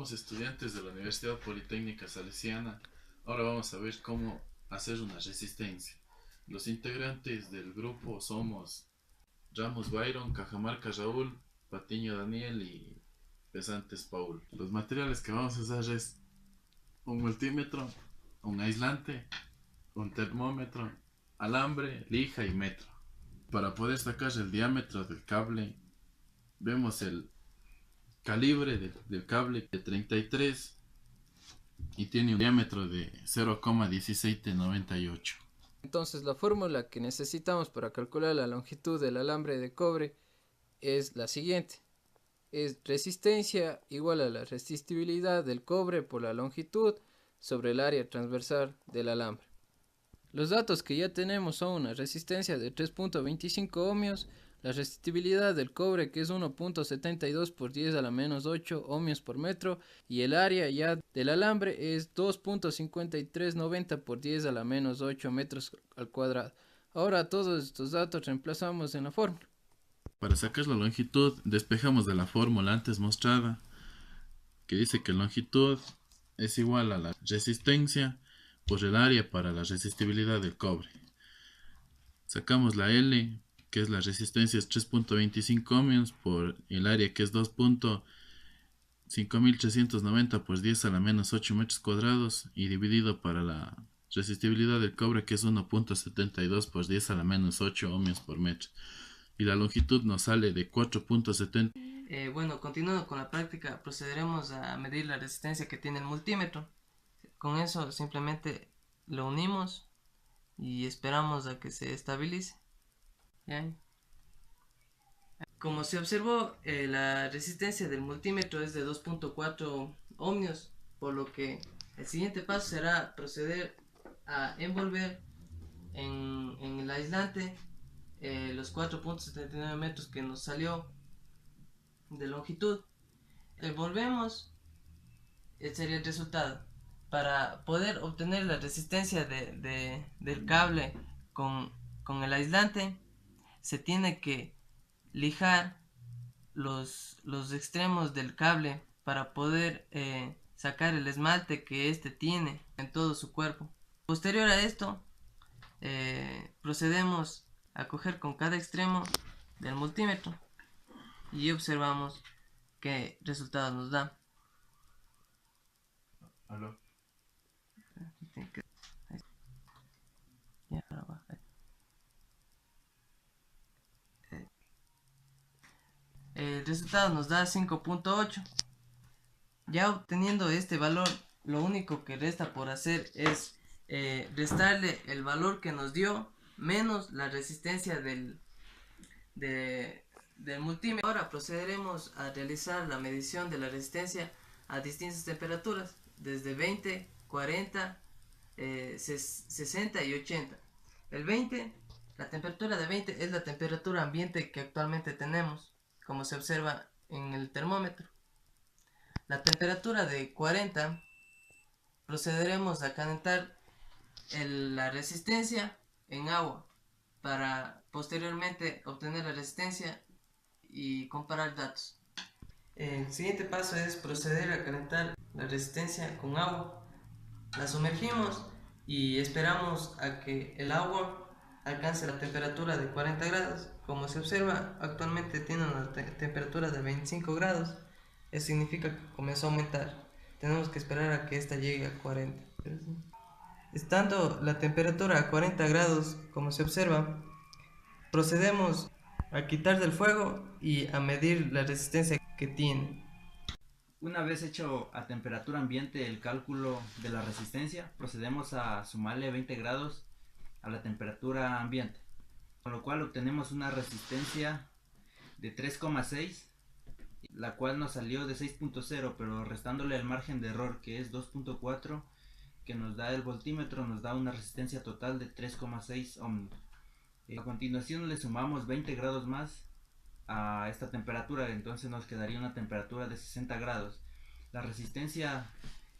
Somos estudiantes de la Universidad Politécnica Salesiana. Ahora vamos a ver cómo hacer una resistencia. Los integrantes del grupo somos Ramos Byron, Cajamarca Raúl, Patiño Daniel y Pesantes Paul. Los materiales que vamos a usar es un multímetro, un aislante, un termómetro, alambre, lija y metro. Para poder sacar el diámetro del cable, vemos el calibre del cable de 33 y tiene un diámetro de 0,1798. Entonces la fórmula que necesitamos para calcular la longitud del alambre de cobre es la siguiente. Es resistencia igual a la resistibilidad del cobre por la longitud sobre el área transversal del alambre. Los datos que ya tenemos son una resistencia de 3.25 ohmios, la resistibilidad del cobre que es 1.72 por 10 a la menos 8 ohmios por metro y el área ya del alambre es 2.5390 por 10 a la menos 8 metros al cuadrado. Ahora todos estos datos reemplazamos en la fórmula. Para sacar la longitud despejamos de la fórmula antes mostrada que dice que longitud es igual a la resistencia por el área para la resistibilidad del cobre. Sacamos la L, que es la resistencia, es 3.25 ohmios por el área que es 2.5390 por 10 a la menos 8 metros cuadrados y dividido para la resistibilidad del cobre que es 1.72 por 10 a la menos 8 ohmios por metro. Y la longitud nos sale de 4.70. Bueno, continuando con la práctica, procederemos a medir la resistencia que tiene el multímetro. Con eso simplemente lo unimos y esperamos a que se estabilice. ¿Ya? Como se observó, la resistencia del multímetro es de 2.4 ohmios, por lo que el siguiente paso será proceder a envolver en el aislante los 4.79 metros que nos salió de longitud. Envolvemos, este sería el resultado. Para poder obtener la resistencia del cable con el aislante, se tiene que lijar los extremos del cable para poder sacar el esmalte que este tiene en todo su cuerpo. Posterior a esto, procedemos a coger con cada extremo del multímetro y observamos qué resultado nos da. ¿Aló? El resultado nos da 5.8. Ya obteniendo este valor, lo único que resta por hacer es restarle el valor que nos dio menos la resistencia del multímetro. Ahora procederemos a realizar la medición de la resistencia a distintas temperaturas, desde 20, 40, 60 y 80. La temperatura de 20 es la temperatura ambiente que actualmente tenemos, como se observa en el termómetro. La temperatura de 40 procederemos a calentar la resistencia en agua para posteriormente obtener la resistencia y comparar datos. El siguiente paso es proceder a calentar la resistencia con agua. La sumergimos y esperamos a que el agua alcance la temperatura de 40 grados. Como se observa, actualmente tiene una temperatura de 25 grados. Eso significa que comenzó a aumentar. Tenemos que esperar a que esta llegue a 40. Estando la temperatura a 40 grados, como se observa, procedemos a quitar del fuego y a medir la resistencia que tiene. Una vez hecho a temperatura ambiente el cálculo de la resistencia, procedemos a sumarle 20 grados a la temperatura ambiente, con lo cual obtenemos una resistencia de 3,6, la cual nos salió de 6.0, pero restándole el margen de error que es 2.4 que nos da el voltímetro, nos da una resistencia total de 3,6 ohmios. A continuación le sumamos 20 grados más a esta temperatura, entonces nos quedaría una temperatura de 60 grados. La resistencia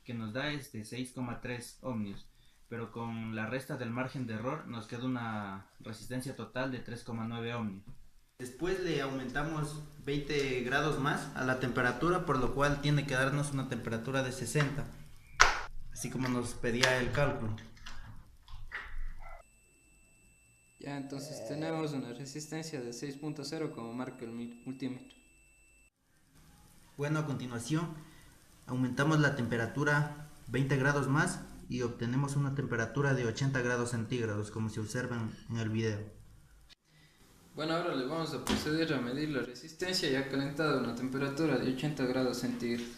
que nos da es de 6,3 ohmios, pero con la resta del margen de error nos queda una resistencia total de 3,9 ohmios. Después le aumentamos 20 grados más a la temperatura, por lo cual tiene que darnos una temperatura de 60, así como nos pedía el cálculo. Ya, entonces tenemos una resistencia de 6.0 como marca el multímetro. Bueno, a continuación aumentamos la temperatura 20 grados más y obtenemos una temperatura de 80 grados centígrados, como se observan en el video. Bueno, ahora le vamos a proceder a medir la resistencia ya calentada a una temperatura de 80 grados centígrados.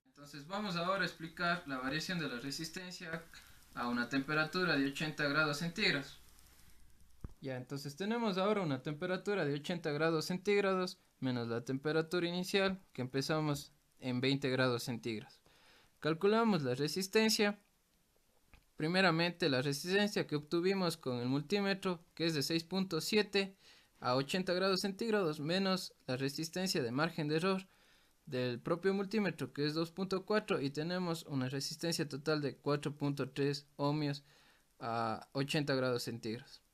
Entonces vamos ahora a explicar la variación de la resistencia a una temperatura de 80 grados centígrados. Ya, entonces tenemos ahora una temperatura de 80 grados centígrados menos la temperatura inicial que empezamos en 20 grados centígrados. Calculamos la resistencia. Primeramente la resistencia que obtuvimos con el multímetro, que es de 6.7 a 80 grados centígrados, menos la resistencia de margen de error del propio multímetro, que es 2.4, y tenemos una resistencia total de 4.3 ohmios a 80 grados centígrados.